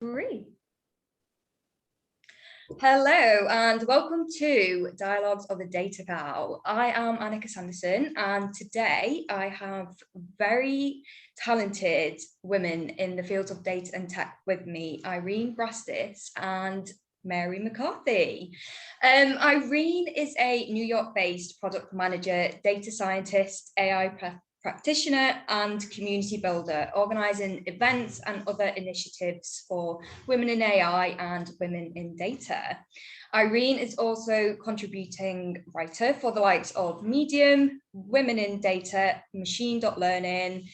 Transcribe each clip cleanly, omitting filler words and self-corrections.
Great. Hello and welcome to Dialogues of a Data Gal. I am Annika Sanderson and today I have very talented women in the fields of data and tech with me, Irene Bratsis and Mary MacCarthy. Irene is a New York-based product manager, data scientist, AI practitioner and community builder, organising events and other initiatives for women in AI and women in data. Irene is also contributing writer for the likes of Medium, Women in Data, Machine.Learning,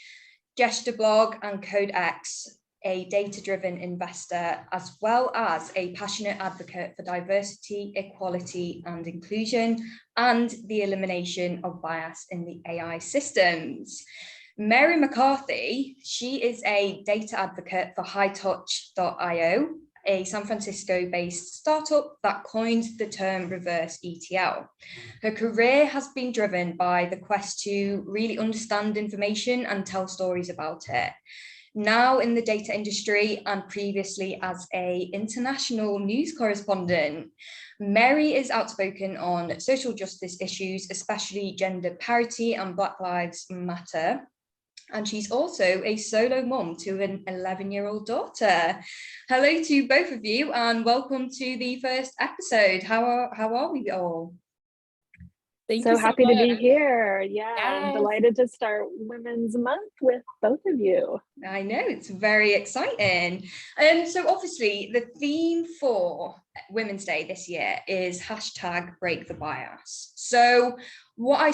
Gesture Blog and CodeX, a data-driven investor, as well as a passionate advocate for diversity, equality and inclusion, and the elimination of bias in the AI systems. Mary MacCarthy, she is a data advocate for HighTouch.io, a San Francisco-based startup that coined the term reverse ETL. Her career has been driven by the quest to really understand information and tell stories about it. Now in the data industry and previously as an international news correspondent. Mary is outspoken on social justice issues, especially gender parity and Black Lives Matter. And she's also a solo mom to an 11-year-old daughter. Hello to both of you and welcome to the first episode. How are we all? Thank you so happy much. to be here. Yeah, yes. I'm delighted to start Women's Month with both of you. I know, it's very exciting. So obviously the theme for Women's Day this year is #BreakTheBias. So what I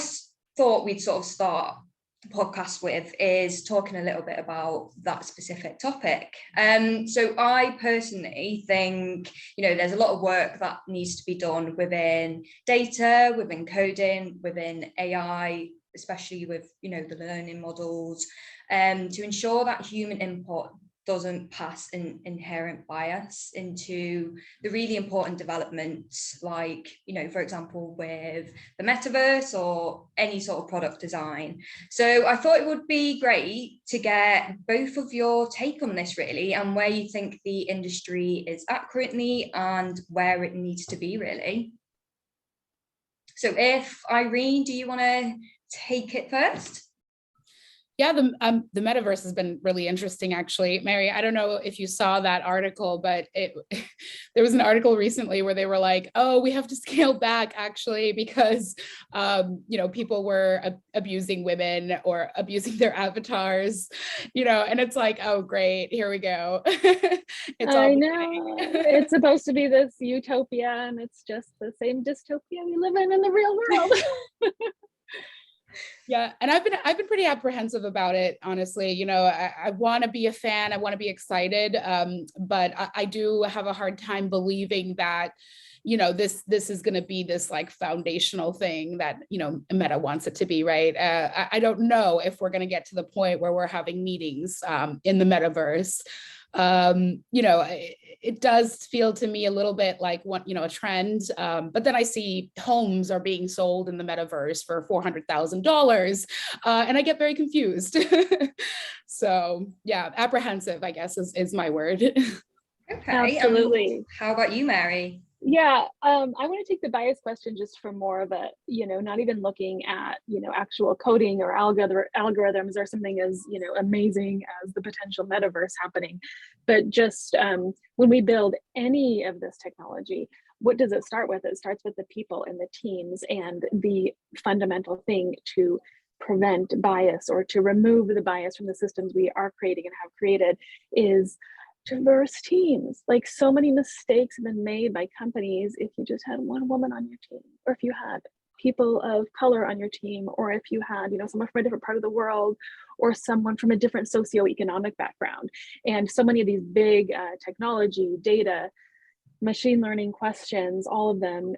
thought we'd sort of start the podcast with is talking a little bit about that specific topic. So I personally think, there's a lot of work that needs to be done within data, within coding, within AI, especially with, the learning models, to ensure that human input doesn't pass an inherent bias into the really important developments, like, for example, with the metaverse or any sort of product design. So I thought it would be great to get both of your take on this really, and where you think the industry is at currently and where it needs to be really. So if Irene, do you want to take it first? Yeah, the metaverse has been really interesting, actually. Mary, I don't know if you saw that article, but there was an article recently where they were like, oh, we have to scale back actually because, people were abusing women or abusing their avatars, and it's like, oh, great, here we go. I know, it's supposed to be this utopia and it's just the same dystopia we live in the real world. Yeah, and I've been pretty apprehensive about it, honestly. I want to be a fan, I want to be excited, but I do have a hard time believing that, this is going to be this like foundational thing that, Meta wants it to be, right? I don't know if we're going to get to the point where we're having meetings in the metaverse. It does feel to me a little bit like a trend, but then I see homes are being sold in the metaverse for $400,000 and I get very confused. So yeah, apprehensive, I guess is my word. Okay, absolutely. How about you, Mary? Yeah, I want to take the bias question just for more of a, not even looking at, actual coding or algorithms or something as, amazing as the potential metaverse happening. But just when we build any of this technology, what does it start with? It starts with the people and the teams, and the fundamental thing to prevent bias or to remove the bias from the systems we are creating and have created is diverse teams. Like, so many mistakes have been made by companies if you just had one woman on your team, or if you had people of color on your team, or if you had, someone from a different part of the world, or someone from a different socioeconomic background. And so many of these big technology, data, machine learning questions, all of them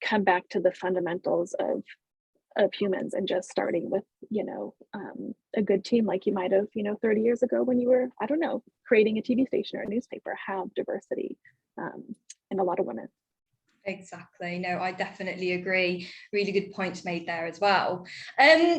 come back to the fundamentals of humans, and just starting with, a good team like you might have, 30 years ago when you were, I don't know, creating a TV station or a newspaper, have diversity and a lot of women. Exactly. No, I definitely agree. Really good points made there as well.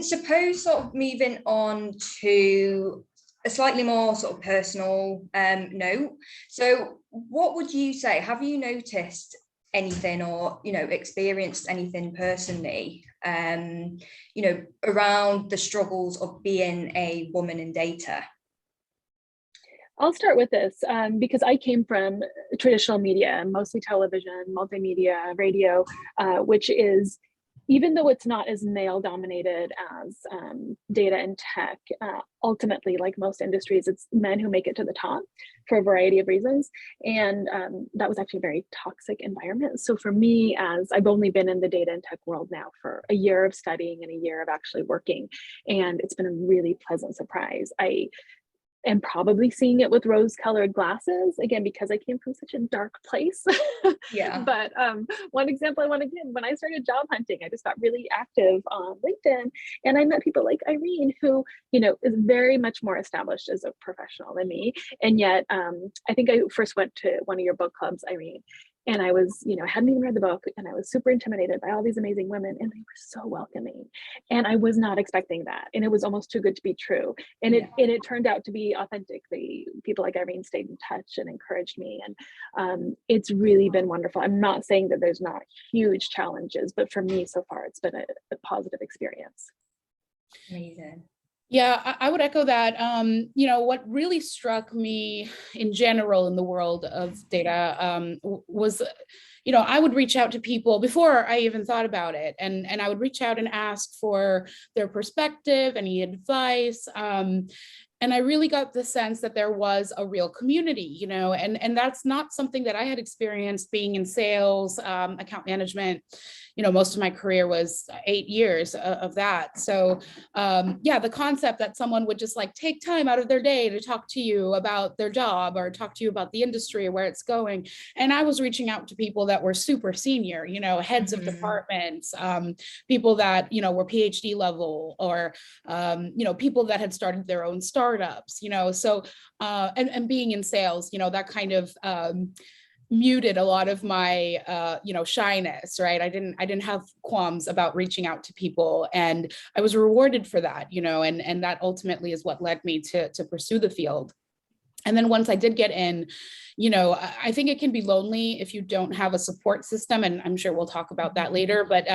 Suppose sort of moving on to a slightly more sort of personal note. So what would you say, have you noticed anything or, you know, experienced anything personally, you know, around the struggles of being a woman in data? I'll start with this because I came from traditional media, mostly television, multimedia, radio, which is, even though it's not as male dominated as data and tech, ultimately, like most industries, it's men who make it to the top for a variety of reasons. And that was actually a very toxic environment. So for me, as I've only been in the data and tech world now for a year of studying and a year of actually working, and it's been a really pleasant surprise. I am probably seeing it with rose-colored glasses, again, because I came from such a dark place. Yeah. But one example I want to give, when I started job hunting, I just got really active on LinkedIn, and I met people like Irene, who, you know, is very much more established as a professional than me. And yet, I think I first went to one of your book clubs, Irene, and I was, you know, hadn't even read the book, and I was super intimidated by all these amazing women, and they were so welcoming. And I was not expecting that. And it was almost too good to be true. And it turned out to be authentic. The people like Irene stayed in touch and encouraged me. And it's really been wonderful. I'm not saying that there's not huge challenges, but for me so far, it's been a positive experience. Amazing. Yeah, I would echo that. You know, what really struck me in general in the world of data was, you know, I would reach out to people before I even thought about it, and I would reach out and ask for their perspective, any advice. And I really got the sense that there was a real community, you know, and that's not something that I had experienced being in sales, account management. You know, most of my career was 8 years of that. So yeah, the concept that someone would just like take time out of their day to talk to you about their job or talk to you about the industry or where it's going. And I was reaching out to people that were super senior, you know, heads of departments, people that, you know, were PhD level, or, you know, people that had started their own startups, you know, so, and being in sales, you know, that kind of, muted a lot of my you know, shyness, right? I didn't have qualms about reaching out to people, and I was rewarded for that, you know, and that ultimately is what led me to pursue the field. And then once I did get in, you know, I think it can be lonely if you don't have a support system, and I'm sure we'll talk about that later. But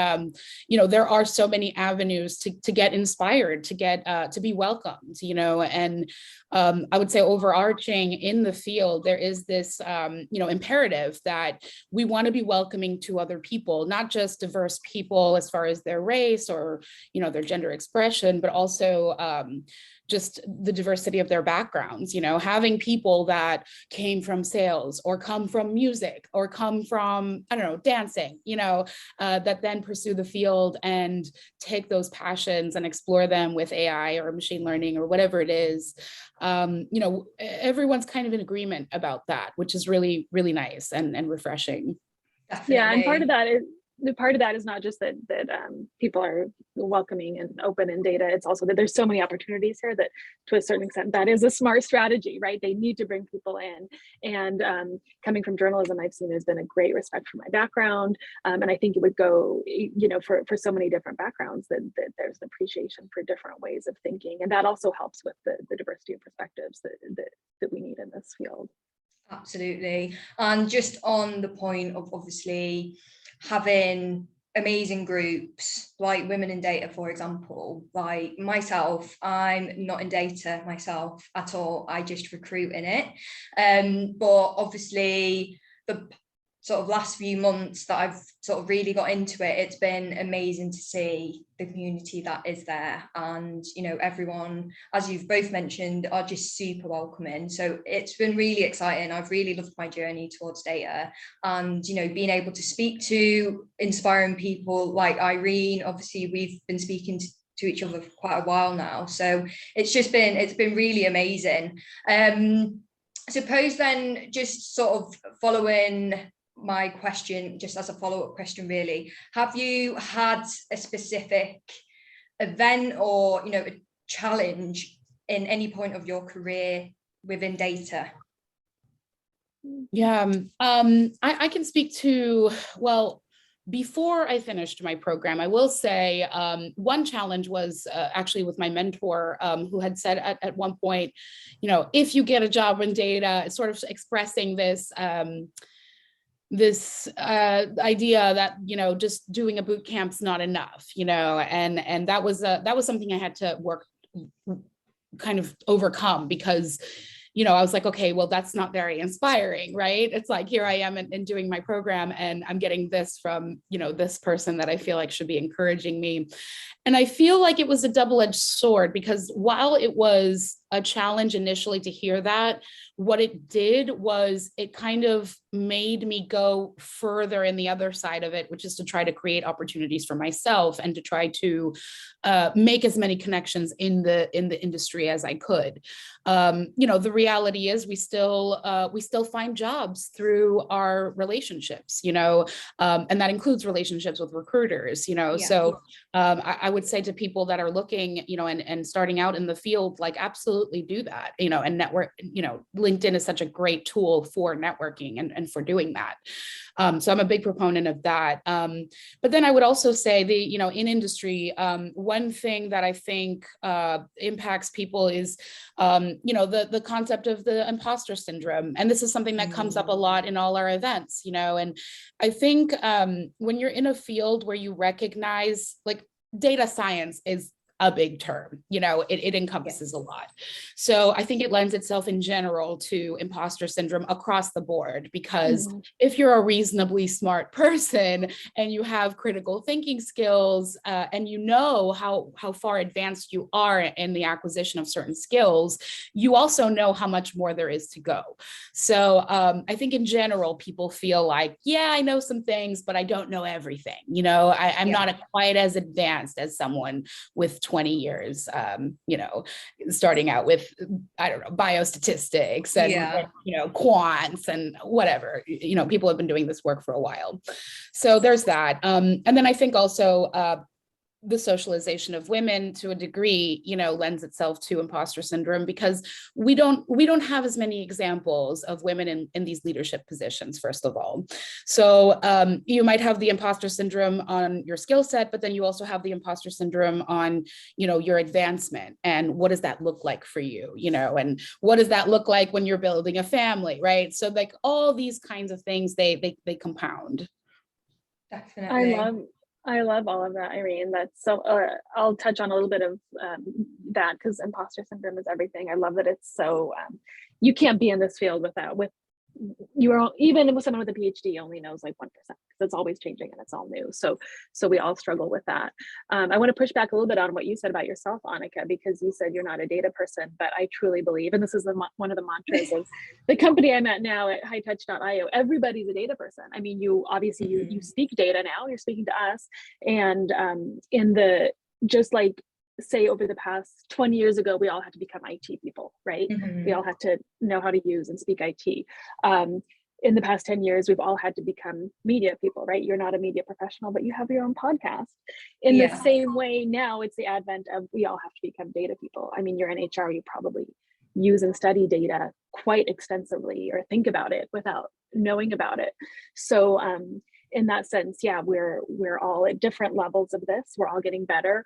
you know, there are so many avenues to get inspired, to get to be welcomed, you know. And I would say overarching in the field, there is this you know, imperative that we want to be welcoming to other people, not just diverse people as far as their race or, you know, their gender expression, but also just the diversity of their backgrounds, you know, having people that came from sales or come from music or come from, I don't know, dancing, you know, that then pursue the field and take those passions and explore them with AI or machine learning or whatever it is. You know, everyone's kind of in agreement about that, which is really, really nice and refreshing. Definitely. Yeah, and part of that is not just that people are welcoming and open in data. It's also that there's so many opportunities here that, to a certain extent, that is a smart strategy, right? They need to bring people in. And coming from journalism, I've seen has been a great respect for my background, and I think it would go, you know, for so many different backgrounds, that there's an appreciation for different ways of thinking, and that also helps with the diversity of perspectives that we need in this field. Absolutely. And just on the point of obviously having amazing groups like Women in Data, for example, like myself, I'm not in data myself at all. I just recruit in it. But obviously the sort of last few months that I've sort of really got into it, it's been amazing to see the community that is there. And, you know, everyone, as you've both mentioned, are just super welcoming. So it's been really exciting. I've really loved my journey towards data, and, you know, being able to speak to inspiring people like Irene. Obviously, we've been speaking to each other for quite a while now. So it's been really amazing. Suppose then, just sort of following my question, just as a follow-up question, really, have you had a specific event or, you know, a challenge in any point of your career within data? Yeah, I can speak to, well, before I finished my program, I will say one challenge was actually with my mentor, who had said at one point, if you get a job in data, sort of expressing this idea that just doing a boot camp's not enough, and that was something I had to work kind of overcome, because I was like, okay, well, that's not very inspiring, right? It's like, here I am in doing my program and I'm getting this from, this person that I feel like should be encouraging me. And I feel like it was a double-edged sword, because while it was a challenge initially to hear that, what it did was it kind of made me go further in the other side of it, which is to try to create opportunities for myself and to try to make as many connections in the industry as I could. The reality is we still find jobs through our relationships, and that includes relationships with recruiters, So I would say to people that are looking, and starting out in the field, like, absolutely do that, and network. LinkedIn is such a great tool for networking and for doing that. So I'm a big proponent of that. But then I would also say in industry, one thing that I think impacts people is, the concept of the imposter syndrome. And this is something that comes up a lot in all our events, and I think when you're in a field where you recognize, like, data science is a big term, it encompasses a lot. So I think it lends itself in general to imposter syndrome across the board, because if you're a reasonably smart person and you have critical thinking skills, and how far advanced you are in the acquisition of certain skills, you also know how much more there is to go. So I think in general, people feel like, yeah, I know some things, but I don't know everything. I'm not quite as advanced as someone with 20 years, starting out with, I don't know, biostatistics and, quants and whatever, people have been doing this work for a while. So there's that. And then I think also, the socialization of women to a degree, lends itself to imposter syndrome, because we don't have as many examples of women in these leadership positions, first of all. So you might have the imposter syndrome on your skill set, but then you also have the imposter syndrome on, your advancement. And what does that look like for you? And what does that look like when you're building a family, right? So like all these kinds of things, they compound. Definitely. I love all of that, Irene. That's so, I'll touch on a little bit of that, because imposter syndrome is everything. I love that it's so, you can't be in this field even with someone with a PhD only knows like 1%, because it's always changing and it's all new. So we all struggle with that. I want to push back a little bit on what you said about yourself, Annika, because you said you're not a data person, but I truly believe, and this is one of the mantras of the company I'm at now at hightouch.io, everybody's a data person. I mean, you obviously you speak data now, you're speaking to us, and just like, say, over the past 20 years ago, we all had to become IT people, right? We all had to know how to use and speak IT. In the past 10 years, we've all had to become media people, right? You're not a media professional, but you have your own podcast. In the same way, now it's the advent of, we all have to become data people. I mean, you're in HR, you probably use and study data quite extensively, or think about it without knowing about it. So in that sense, yeah, we're all at different levels of this. We're all getting better.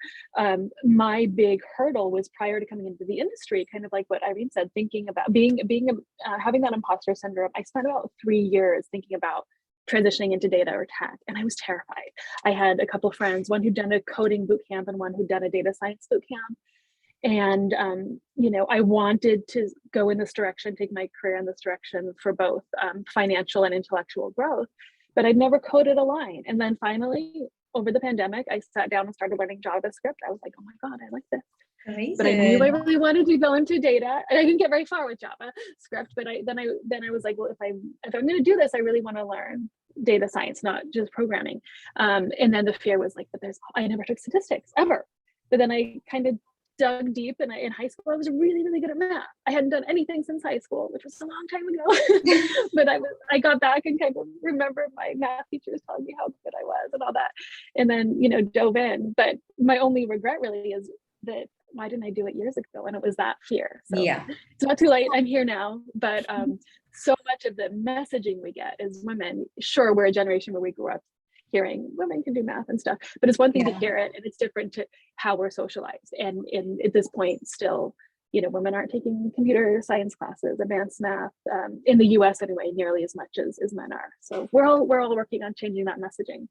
My big hurdle was prior to coming into the industry, kind of like what Irene said, thinking about having that imposter syndrome. I spent about 3 years thinking about transitioning into data or tech, and I was terrified. I had a couple of friends, one who'd done a coding boot camp and one who'd done a data science boot camp. And, I wanted to go in this direction, take my career in this direction for both financial and intellectual growth, but I'd never coded a line. And then finally, over the pandemic, I sat down and started learning JavaScript. I was like, oh my God, I like this. Amazing. But I knew I really wanted to go into data, and I didn't get very far with JavaScript. But then I was like, well, if I'm going to do this, I really want to learn data science, not just programming. And then the fear was like, but I never took statistics ever. But then I kind of dug deep, and in high school I was really, really good at math. I hadn't done anything since high school, which was a long time ago. But I got back and kind of remember my math teachers telling me how good I was and all that, and then dove in. But my only regret really is that, why didn't I do it years ago? And it was that fear. So it's not too late. I'm here now. But so much of the messaging we get as women, sure, we're a generation where we grew up hearing women can do math and stuff, but it's one thing to Yeah. hear it, and it's different to how we're socialized. And at this point, still, women aren't taking computer science classes, advanced math, in the US anyway, nearly as much as men are. So we're all working on changing that messaging.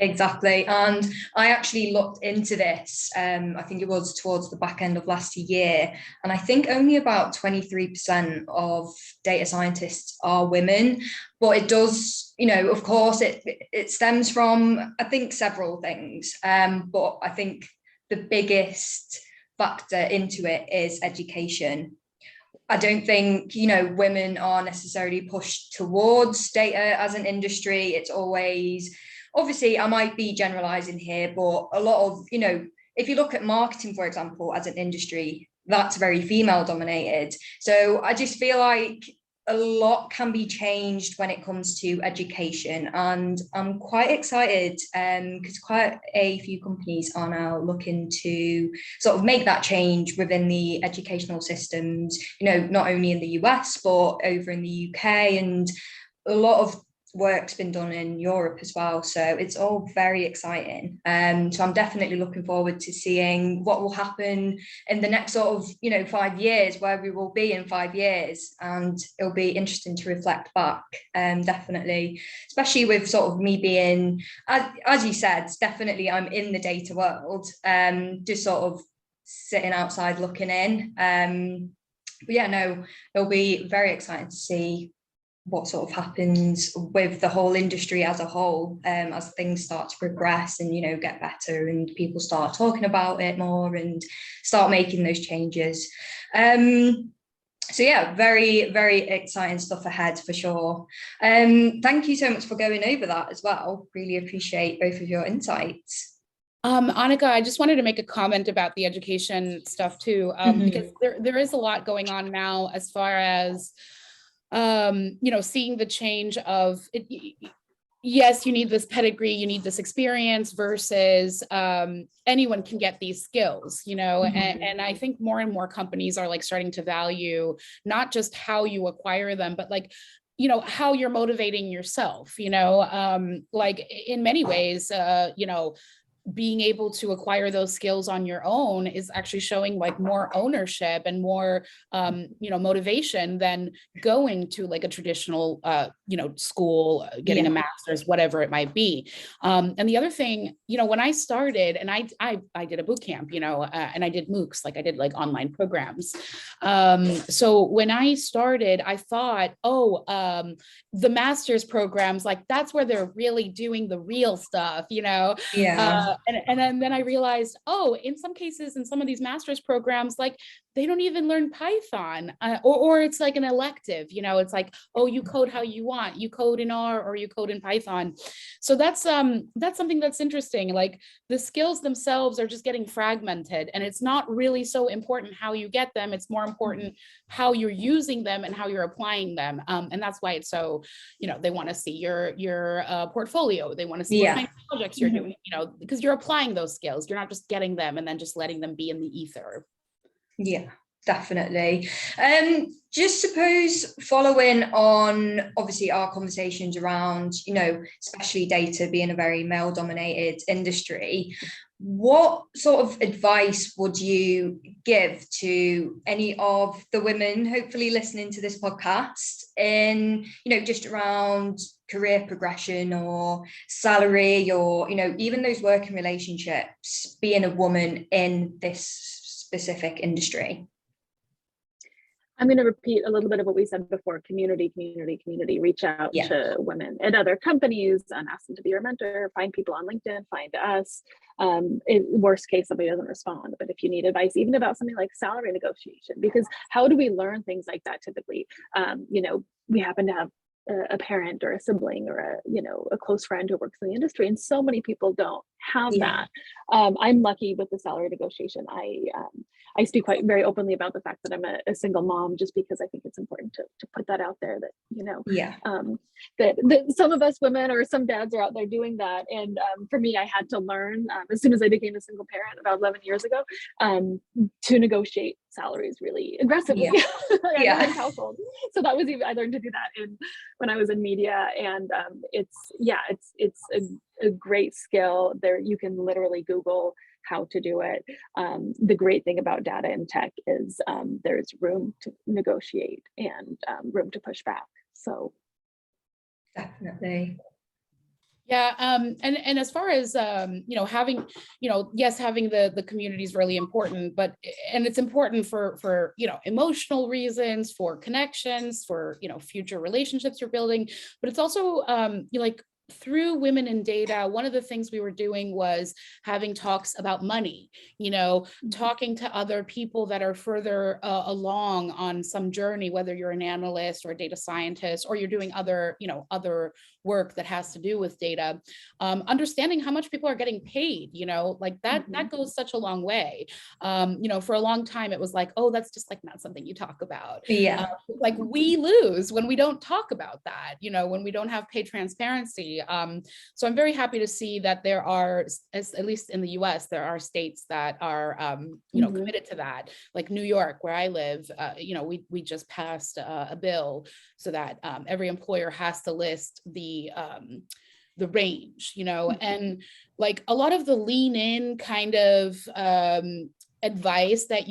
Exactly. And I actually looked into this, I think it was towards the back end of last year, and I think only about 23% of data scientists are women. But it does, of course, it stems from, I think, several things. But I think the biggest factor into it is education. I don't think, women are necessarily pushed towards data as an industry. It's always, obviously, I might be generalizing here, but a lot of, if you look at marketing, for example, as an industry, that's very female dominated. So I just feel like a lot can be changed when it comes to education, and I'm quite excited because quite a few companies are now looking to sort of make that change within the educational systems, not only in the US but over in the UK, and a lot of work's been done in Europe as well, so it's all very exciting. So I'm definitely looking forward to seeing what will happen in the next sort of 5 years, where we will be in 5 years, and it'll be interesting to reflect back, definitely, especially with sort of me being, as you said, definitely I'm in the data world, just sort of sitting outside looking in, but yeah, no, it'll be very exciting to see what sort of happens with the whole industry as a whole, as things start to progress and get better, and people start talking about it more and start making those changes. So yeah, very, very exciting stuff ahead for sure. Thank you so much for going over that as well. Really appreciate both of your insights. Annika, I just wanted to make a comment about the education stuff too, because there is a lot going on now as far as seeing the change of it. Yes, you need this pedigree, you need this experience versus anyone can get these skills, and I think more and more companies are like starting to value not just how you acquire them, but like, how you're motivating yourself, like in many ways, being able to acquire those skills on your own is actually showing like more ownership and more motivation than going to like a traditional school, getting a master's, whatever it might be. And the other thing, when I started, and I did a boot camp, and I did MOOCs, like I did like online programs. So when I started, I thought, the master's programs, like that's where they're really doing the real stuff, and then I realized, in some cases, in some of these master's programs, like they don't even learn Python, or it's like an elective, it's like, you code how you want, you code in R or you code in Python. So that's something that's interesting. Like the skills themselves are just getting fragmented, and it's not really so important how you get them. It's more important how you're using them and how you're applying them. And that's why it's so, they want to see your portfolio. They want to see what kind of projects you're doing, because you're applying those skills. You're not just getting them and then just letting them be in the ether. Yeah, definitely. Just suppose following on obviously our conversations around, especially data being a very male dominated industry, what sort of advice would you give to any of the women hopefully listening to this podcast in, just around career progression or salary, or, even those working relationships, being a woman in this specific industry? I'm going to repeat a little bit of what we said before: community, reach out to women at other companies and ask them to be your mentor, find people on LinkedIn, find us. In worst case, somebody doesn't respond, but if you need advice, even about something like salary negotiation, because how do we learn things like that typically? We happen to have a parent or a sibling or a close friend who works in the industry, and so many people don't have that. I'm lucky with the salary negotiation. I speak quite very openly about the fact that I'm a single mom, just because I think it's important to put that out there, that, you know, that some of us women or some dads are out there doing that. And for me, I had to learn as soon as I became a single parent about 11 years ago, to negotiate salaries really aggressively in my household. So that was even, I learned to do that when I was in media, and it's a great skill. There, you can literally Google how to do it. The great thing about data and tech is there's room to negotiate and room to push back. So definitely. Yeah, and as far as you know, having, you know, yes, having the community is really important, but and it's important for you know, emotional reasons, for connections, for, you know, future relationships you're building, but it's also like through Women in Data, one of the things we were doing was having talks about money, you know, talking to other people that are further along on some journey, whether you're an analyst or a data scientist, or you're doing other, you know, other work that has to do with data, understanding how much people are getting paid, you know, like that, that goes such a long way. You know, for a long time, it was like, oh, that's just like not something you talk about. Like we lose when we don't talk about that, you know, when we don't have pay transparency. So I'm very happy to see that there are, at least in the US, there are states that are, you know, committed to that. Like New York, where I live, you know, we just passed a bill so that every employer has to list the range, you know, and like a lot of the lean in kind of advice that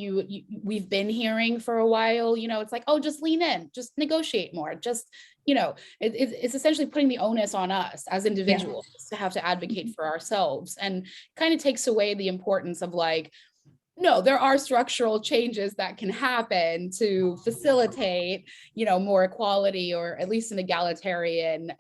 we've been hearing for a while, you know, it's like, oh, just lean in, just negotiate more, just, you know, it's essentially putting the onus on us as individuals to have to advocate for ourselves, and kind of takes away the importance of like, no, there are structural changes that can happen to facilitate, you know, more equality, or at least an egalitarian,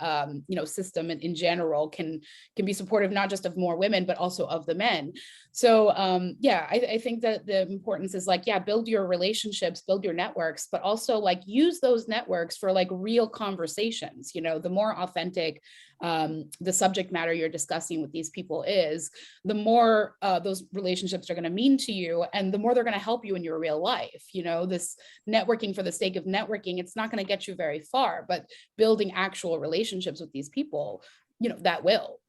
you know, system in general can be supportive, not just of more women, but also of the men. So yeah, I think that the importance is like, yeah, build your relationships, build your networks, but also like use those networks for like real conversations. You know, the more authentic the subject matter you're discussing with these people is, the more those relationships are going to mean to you, and the more they're going to help you in your real life. You know, this networking for the sake of networking, it's not going to get you very far, but building actual relationships with these people, you know, that will.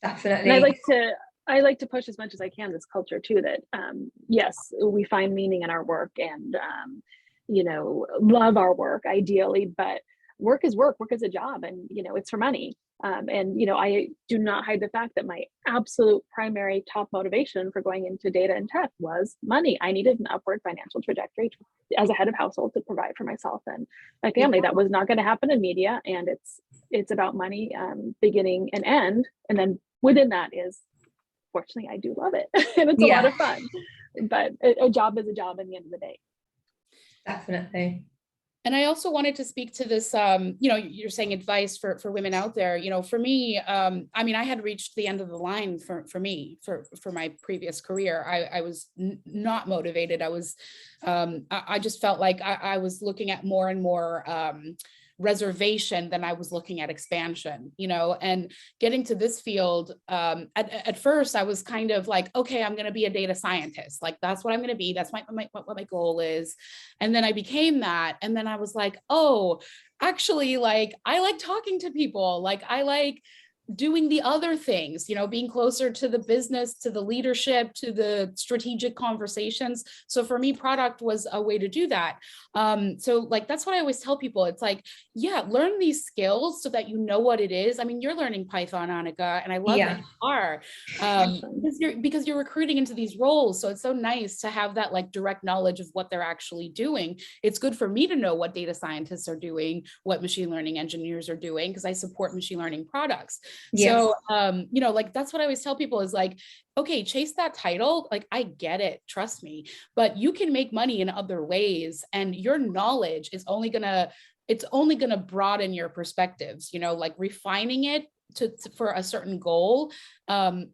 Definitely. And I like to push as much as I can this culture too, that yes, we find meaning in our work, and you know, love our work ideally, but work is work is a job, and you know, it's for money. And you know, I do not hide the fact that my absolute primary top motivation for going into data and tech was money. I needed an upward financial trajectory as a head of household to provide for myself and my family. That was not going to happen in media, and it's about money, beginning and end. And then within that is, fortunately, I do love it and it's a lot of fun, but a job is a job at the end of the day. Definitely. And I also wanted to speak to this, you know, you're saying advice for women out there. You know, for me, I mean, I had reached the end of the line for me, for my previous career. I was not motivated. I was, I just felt like I was looking at more and more reservation than I was looking at expansion, you know, and getting to this field, at first I was kind of like, okay, I'm going to be a data scientist. Like, that's what I'm going to be. That's what my goal is. And then I became that. And then I was like, oh, actually, like, I like talking to people. Like, I like doing the other things, you know, being closer to the business, to the leadership, to the strategic conversations. So for me, product was a way to do that. So like, that's what I always tell people. It's like, yeah, learn these skills so that you know what it is. I mean, you're learning Python, Annika, and I love that you are, because you're recruiting into these roles. So it's so nice to have that like direct knowledge of what they're actually doing. It's good for me to know what data scientists are doing, what machine learning engineers are doing, because I support machine learning products. So, you know, like, that's what I always tell people is like, okay, chase that title. Like, I get it, trust me, but you can make money in other ways, and your knowledge is only gonna broaden your perspectives, you know, like refining it for a certain goal,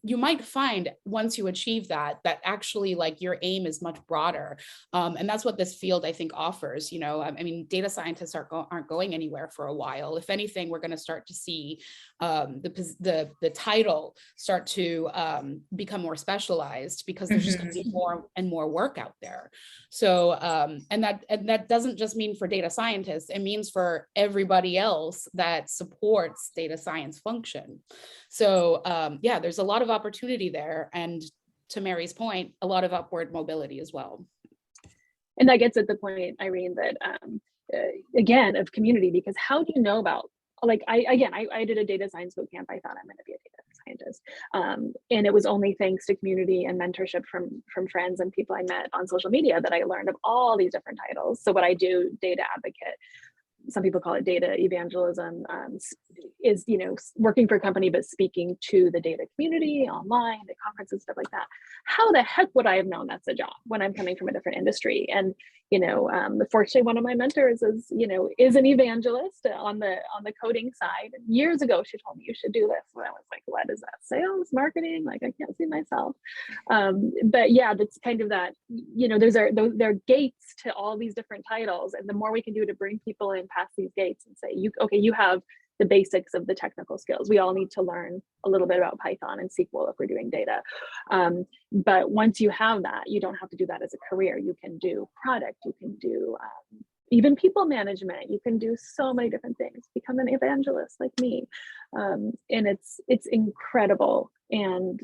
you might find once you achieve that actually like your aim is much broader. And that's what this field I think offers. I mean, data scientists aren't going anywhere for a while. If anything, we're going to start to see the title start to become more specialized, because there's just going to be more and more work out there. So and that doesn't just mean for data scientists, it means for everybody else that supports data science function. So yeah, there's a lot of opportunity there, and to Mary's point, a lot of upward mobility as well. And that gets at the point, Irene, that again, of community, because how do you know about, like, I did a data science bootcamp. I thought I'm going to be a data scientist, and it was only thanks to community and mentorship from friends and people I met on social media that I learned of all these different titles. So what I do, data advocate, some people call it data evangelism, is, working for a company, but speaking to the data community online, the conferences, stuff like that. How the heck would I have known that's a job when I'm coming from a different industry? And, fortunately, one of my mentors is an evangelist on the coding side. Years ago, she told me, you should do this. And I was like, what is that? Sales, marketing? Like, I can't see myself. But yeah, that's kind of that, there are gates to all these different titles. And the more we can do to bring people in past these gates and say, you have the basics of the technical skills. We all need to learn a little bit about Python and SQL if we're doing data. But once you have that, you don't have to do that as a career. You can do product, you can do even people management. You can do so many different things. Become an evangelist like me. And it's incredible. And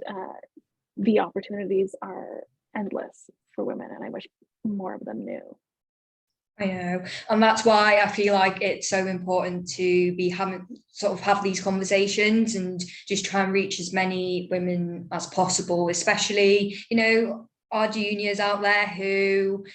the opportunities are endless for women. And I wish more of them knew. I know, and that's why I feel like it's so important to be have these conversations and just try and reach as many women as possible, especially, our juniors out there who,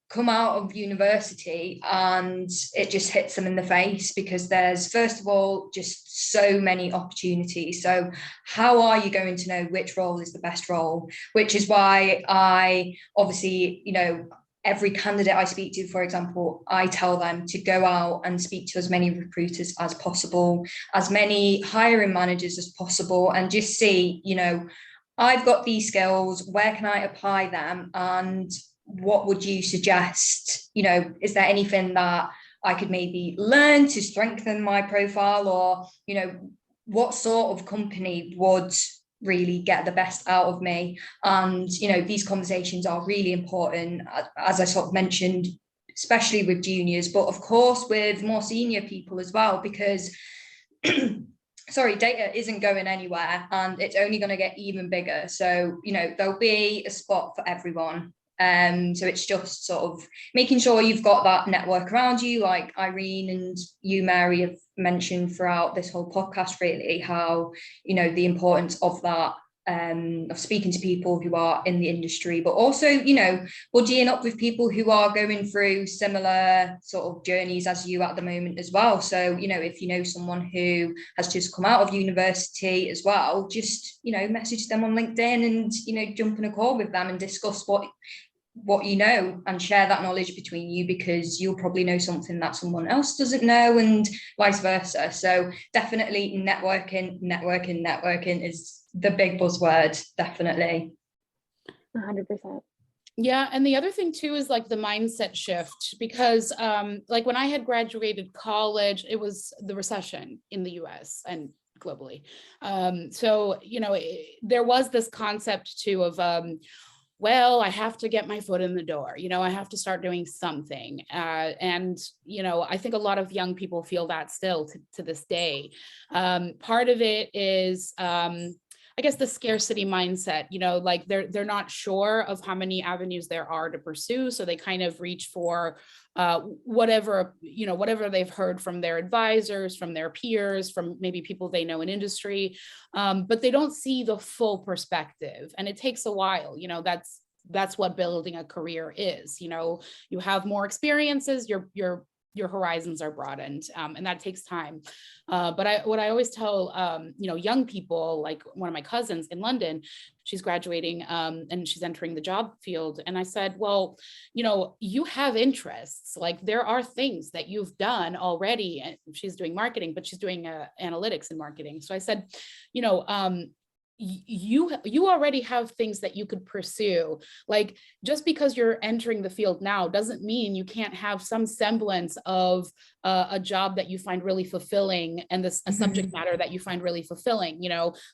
come out of university and it just hits them in the face, because there's, first of all, just so many opportunities. So how are you going to know which role is the best role? Which is why I obviously, every candidate I speak to, for example, I tell them to go out and speak to as many recruiters as possible, as many hiring managers as possible, and just see, I've got these skills, where can I apply them? And what would you suggest? Is there anything that I could maybe learn to strengthen my profile? Or, what sort of company would really get the best out of me? And these conversations are really important, as I sort of mentioned, especially with juniors, but of course with more senior people as well, because data isn't going anywhere and it's only going to get even bigger. So there'll be a spot for everyone. So it's just sort of making sure you've got that network around you, like Irene and you, Mary, have mentioned throughout this whole podcast, really, how, the importance of that, of speaking to people who are in the industry, but also, buddying up with people who are going through similar sort of journeys as you at the moment as well. So, if you know someone who has just come out of university as well, just, message them on LinkedIn and, jump on a call with them and discuss what you know, and share that knowledge between you, because you'll probably know something that someone else doesn't know, and vice versa. So definitely networking is the big buzzword, definitely. 100%. Yeah, and the other thing too is like the mindset shift, because like when I had graduated college, it was the recession in the US and globally. So, there was this concept too of well, I have to get my foot in the door, I have to start doing something. And, I think a lot of young people feel that still to this day. Part of it is, I guess, the scarcity mindset, like they're not sure of how many avenues there are to pursue. So they kind of reach for whatever they've heard from their advisors, from their peers, from maybe people they know in industry, but they don't see the full perspective. And it takes a while, that's what building a career is. You have more experiences, you're your horizons are broadened, and that takes time. But what I always tell young people, like one of my cousins in London, she's graduating and she's entering the job field, and I said, well, you have interests, like there are things that you've done already, and she's doing marketing, but she's doing analytics and marketing. So I said, you already have things that you could pursue. Like, just because you're entering the field now doesn't mean you can't have some semblance of a job that you find really fulfilling, and a subject matter that you find really fulfilling,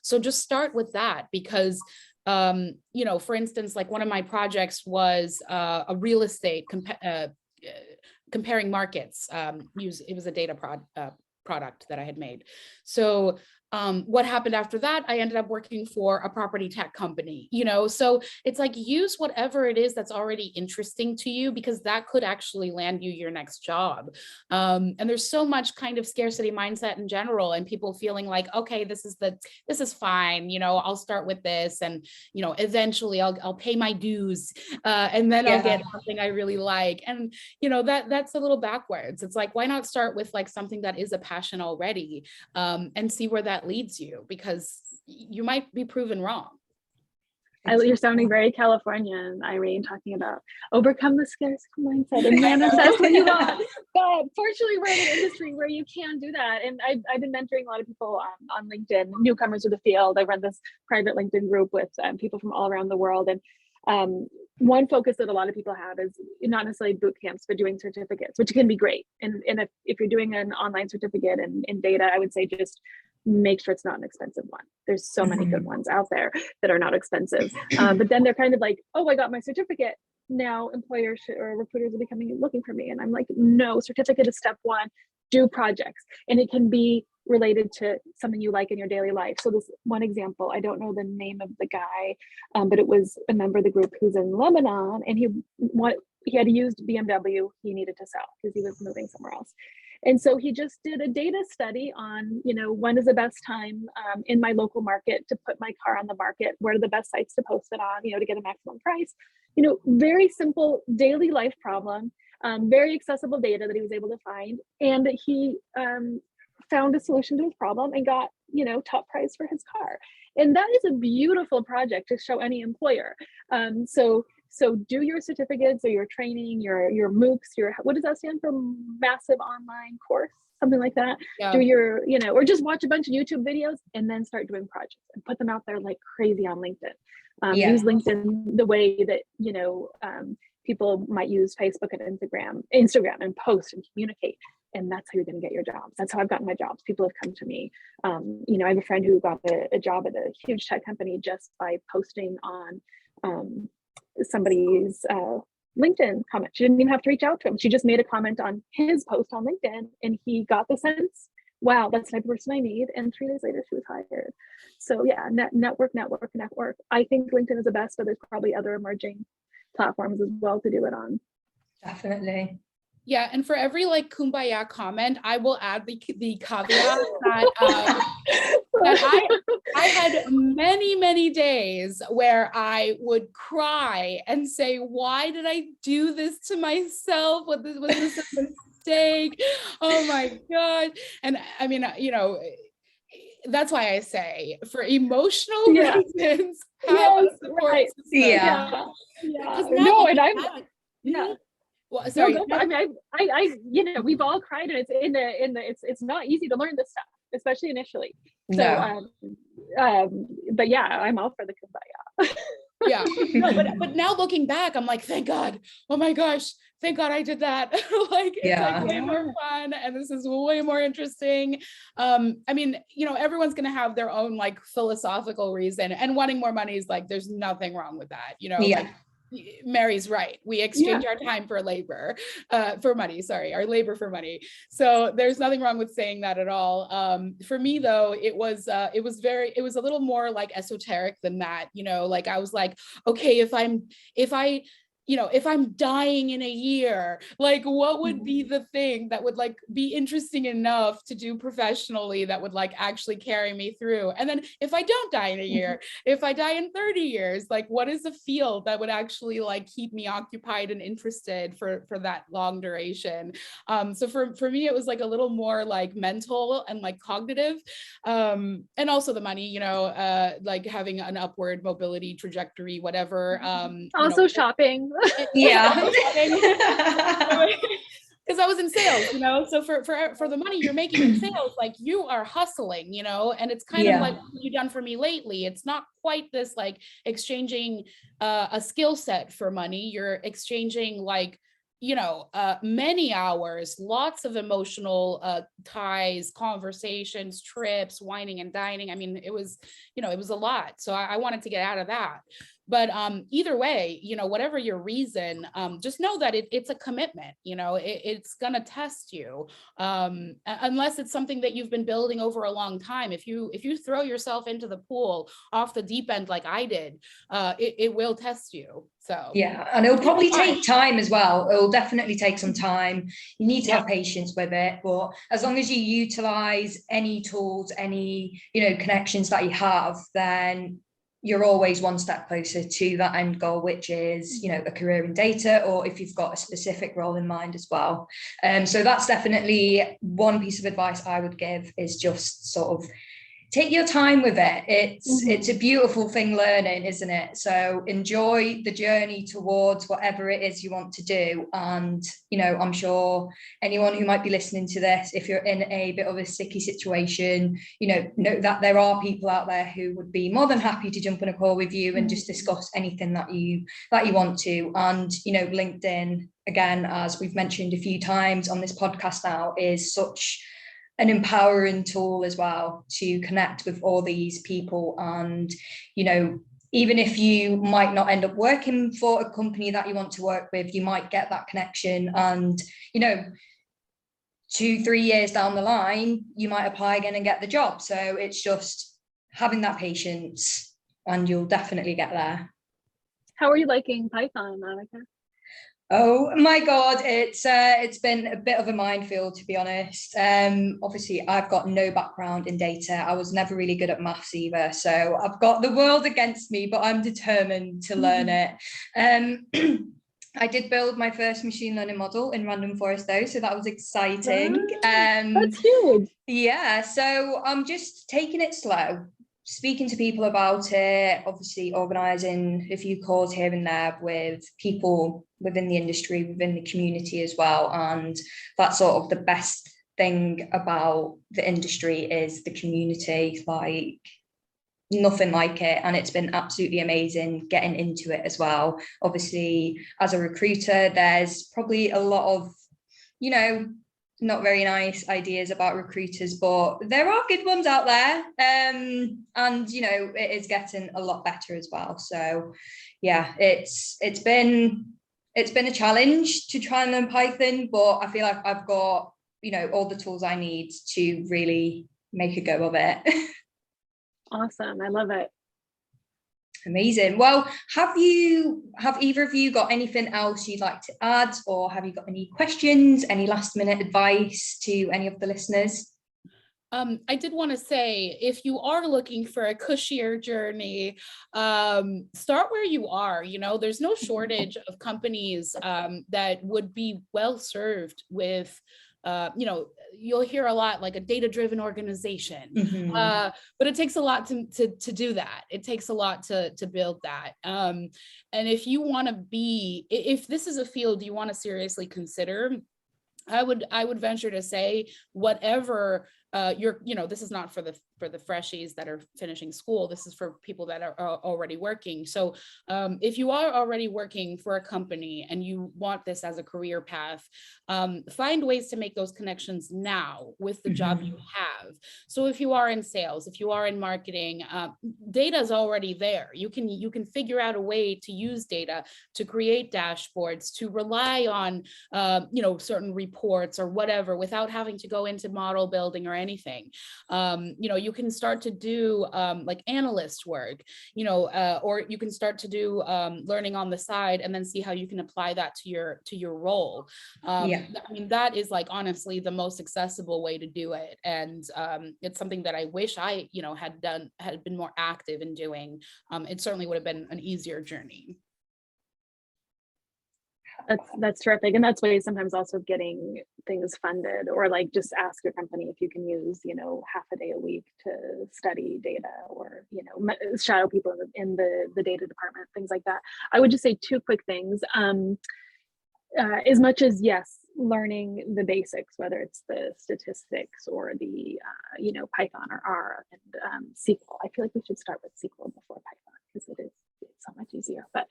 so just start with that. Because for instance, like one of my projects was a real estate comparing markets. It was a data product that I had made. So what happened after that, I ended up working for a property tech company, so it's like, use whatever it is that's already interesting to you, because that could actually land you your next job. And there's so much kind of scarcity mindset in general, and people feeling like, okay, this is fine, I'll start with this, and eventually I'll pay my dues, and then I'll get something I really like. And that's a little backwards. It's like, why not start with like something that is a passion already, and see where that leads you, because you might be proven wrong. You're sounding very Californian, Irene, talking about overcome the scarcity mindset and manifest what you want. But fortunately, we're in an industry where you can do that. And I've been mentoring a lot of people on LinkedIn, newcomers to the field. I run this private LinkedIn group with people from all around the world. And one focus that a lot of people have is not necessarily boot camps, but doing certificates, which can be great. And if you're doing an online certificate in data, I would say just make sure it's not an expensive one. There's so many good ones out there that are not expensive. But then they're kind of like, oh, I got my certificate. Now employers or recruiters are looking for me. And I'm like, no, certificate is step one. Do projects. And it can be related to something you like in your daily life. So this one example, I don't know the name of the guy, but it was a member of the group who's in Lebanon, and he had used BMW he needed to sell because he was moving somewhere else. And so he just did a data study on, when is the best time in my local market to put my car on the market? Where are the best sites to post it on, to get a maximum price? Very simple daily life problem, very accessible data that he was able to find. And he found a solution to his problem and got, top price for his car. And that is a beautiful project to show any employer. So do your certificates or your training, your MOOCs, what does that stand for? Massive online course, something like that. Yeah. Do your, or just watch a bunch of YouTube videos and then start doing projects and put them out there like crazy on LinkedIn. Use LinkedIn the way that, people might use Facebook and Instagram and post and communicate. And that's how you're going to get your jobs. That's how I've gotten my jobs. People have come to me. I have a friend who got a job at a huge tech company just by posting on somebody's LinkedIn comment. She didn't even have to reach out to him. She just made a comment on his post on LinkedIn, and he got the sense, wow, that's the type of person I need. And 3 days later, she was hired. So yeah, network. I think LinkedIn is the best, but there's probably other emerging platforms as well to do it on. Definitely. Yeah, and for every like kumbaya comment, I will add the caveat that I had many days where I would cry and say, why did I do this to myself? Was this a mistake? Oh my God. And I mean, that's why I say for emotional reasons, have a support system. Yeah. No, and I'm Well, sorry. No, I mean, we've all cried, and it's it's not easy to learn this stuff, especially initially. So, but yeah, I'm all for the kumbaya. Yeah, no, but now looking back, I'm like, thank God. Oh my gosh, thank God I did that. Like, it's like way more fun, and this is way more interesting. I mean, everyone's gonna have their own like philosophical reason, and wanting more money is like, there's nothing wrong with that. Like, Mary's right. We exchange our time for labor, for money, our labor for money. So there's nothing wrong with saying that at all. For me though, it was a little more like esoteric than that, like I was like, okay, if I you know, if I'm dying in a year, like what would be the thing that would like be interesting enough to do professionally that would like actually carry me through? And then if I don't die in a year, if I die in 30 years, like what is a field that would actually like keep me occupied and interested for that long duration? So for me, it was like a little more like mental and like cognitive, and also the money, you know, like having an upward mobility trajectory, whatever. Also shopping. Yeah. Because I was in sales, you know, so for the money you're making in sales, like you are hustling, you know, and it's kind of like, what have you done for me lately? It's not quite this like exchanging a skill set for money. You're exchanging like, you know, many hours, lots of emotional ties, conversations, trips, whining and dining. I mean, it was, you know, it was a lot. So I wanted to get out of that. But either way, you know, whatever your reason, just know that it's a commitment, you know, it's going to test you, unless it's something that you've been building over a long time. If you throw yourself into the pool off the deep end like I did, it will test you. So yeah, and it'll probably take time as well. It'll definitely take some time. You need to have patience with it, but as long as you utilize any tools, any, you know, connections that you have, then you're always one step closer to that end goal, which is, you know, a career in data, or if you've got a specific role in mind as well. So that's definitely one piece of advice I would give, is just sort of take your time with it. It's a beautiful thing learning, isn't it? So enjoy the journey towards whatever it is you want to do. And, you know, I'm sure anyone who might be listening to this, if you're in a bit of a sticky situation, you know that there are people out there who would be more than happy to jump on a call with you and just discuss anything that you want to. And, you know, LinkedIn, again, as we've mentioned a few times on this podcast now, is such an empowering tool as well to connect with all these people. And, you know, even if you might not end up working for a company that you want to work with, you might get that connection, and, you know, 2-3 years down the line, you might apply again and get the job. So it's just having that patience, and you'll definitely get there. How are you liking Python, Annika? Oh my God, it's been a bit of a minefield, to be honest. Obviously, I've got no background in data. I was never really good at maths either. So I've got the world against me, but I'm determined to learn it. I did build my first machine learning model in random forest though, so that was exciting. That's huge. Yeah, so I'm just taking it slow, speaking to people about it, obviously organising a few calls here and there with people within the industry, within the community as well. And that's sort of the best thing about the industry, is the community, like nothing like it. And it's been absolutely amazing getting into it as well. Obviously, as a recruiter, there's probably a lot of, you know, not very nice ideas about recruiters, but there are good ones out there. And, you know, it is getting a lot better as well. So yeah, it's been a challenge to try and learn Python, but I feel like I've got, you know, all the tools I need to really make a go of it. Awesome. I love it. Amazing. Well, have either of you got anything else you'd like to add, or have you got any questions, any last minute advice to any of the listeners? I did want to say, if you are looking for a cushier journey, start where you are. You know, there's no shortage of companies that would be well served with, you know, you'll hear a lot like a data-driven organization, but it takes a lot to do that. It takes a lot to build that. And if you want to be, if this is a field you want to seriously consider, I would venture to say, whatever you know, this is not for the freshies that are finishing school. This is for people that are already working. So if you are already working for a company and you want this as a career path, find ways to make those connections now with the job you have. So if you are in sales, if you are in marketing, data is already there. You can figure out a way to use data to create dashboards, to rely on you know, certain reports or whatever, without having to go into model building or anything. You can start to do like analyst work, or you can start to do learning on the side and then see how you can apply that to your role. I mean, that is like honestly the most accessible way to do it. And it's something that I wish I, had been more active in doing. It certainly would have been an easier journey. That's terrific. And that's why sometimes also getting things funded, or like just ask your company if you can use, half a day a week to study data, or, shadow people in the data department, things like that. I would just say two quick things. As much as, yes, learning the basics, whether it's the statistics or the, Python or R and SQL. I feel like we should start with SQL before Python because it's so much easier. But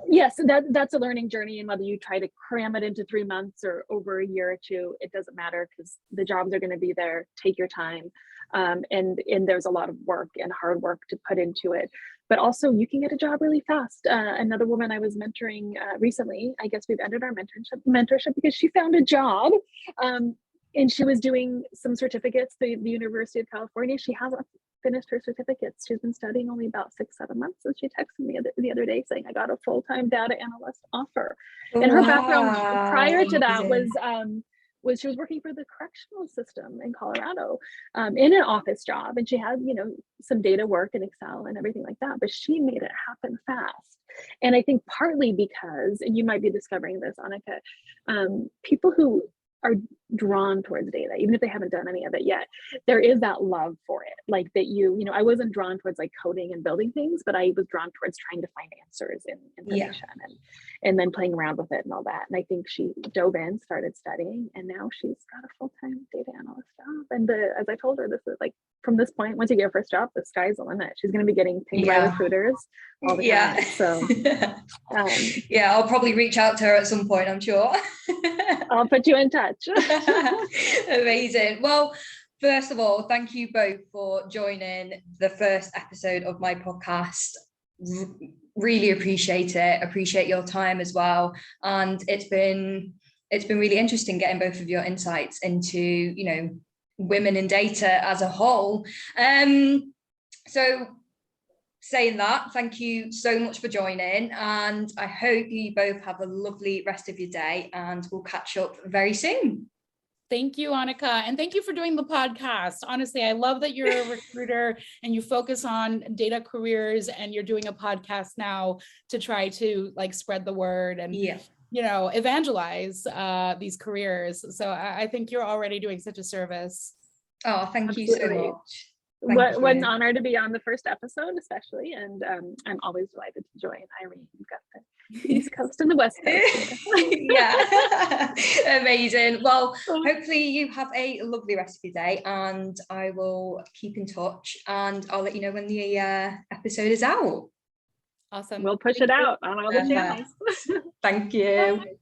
yes, that's a learning journey, and whether you try to cram it into 3 months or over a year or two, it doesn't matter because the jobs are going to be there. Take your time, and there's a lot of work and hard work to put into it. But also, you can get a job really fast. Another woman I was mentoring recently, I guess we've ended our mentorship because she found a job, and she was doing some certificates. The University of California. She hasn't finished her certificates. She's been studying only about 6-7 months. And she texted me the other day saying, I got a full-time data analyst offer. And her background prior to that was she was working for the correctional system in Colorado, in an office job. And she had, some data work in Excel and everything like that, but she made it happen fast. And I think partly because, and you might be discovering this, Annika, people who are drawn towards data, even if they haven't done any of it yet, there is that love for it. Like that I wasn't drawn towards like coding and building things, but I was drawn towards trying to find answers in information and then playing around with it and all that. And I think she dove in, started studying, and now she's got a full-time data analyst job. And as I told her, this is like, from this point, once you get your first job, the sky's the limit. She's going to be getting pinged by recruiters all the time. So I'll probably reach out to her at some point, I'm sure. I'll put you in touch. Amazing. Well, first of all, thank you both for joining the first episode of my podcast. Really appreciate it. Appreciate your time as well. And it's been really interesting getting both of your insights into, women in data as a whole. So saying that, thank you so much for joining, and I hope you both have a lovely rest of your day, and we'll catch up very soon. Thank you, Annika. And thank you for doing the podcast. Honestly, I love that you're a recruiter and you focus on data careers, and you're doing a podcast now to try to like spread the word and evangelize these careers. So I think you're already doing such a service. Oh, thank you so much. What an honor to be on the first episode, especially. And I'm always delighted to join Irene. You've got the East Coast and the West Coast. Yeah, amazing. Well, hopefully you have a lovely rest of your day, and I will keep in touch, and I'll let you know when the episode is out. Awesome. We'll push it out on all the channels. Thank you. Bye.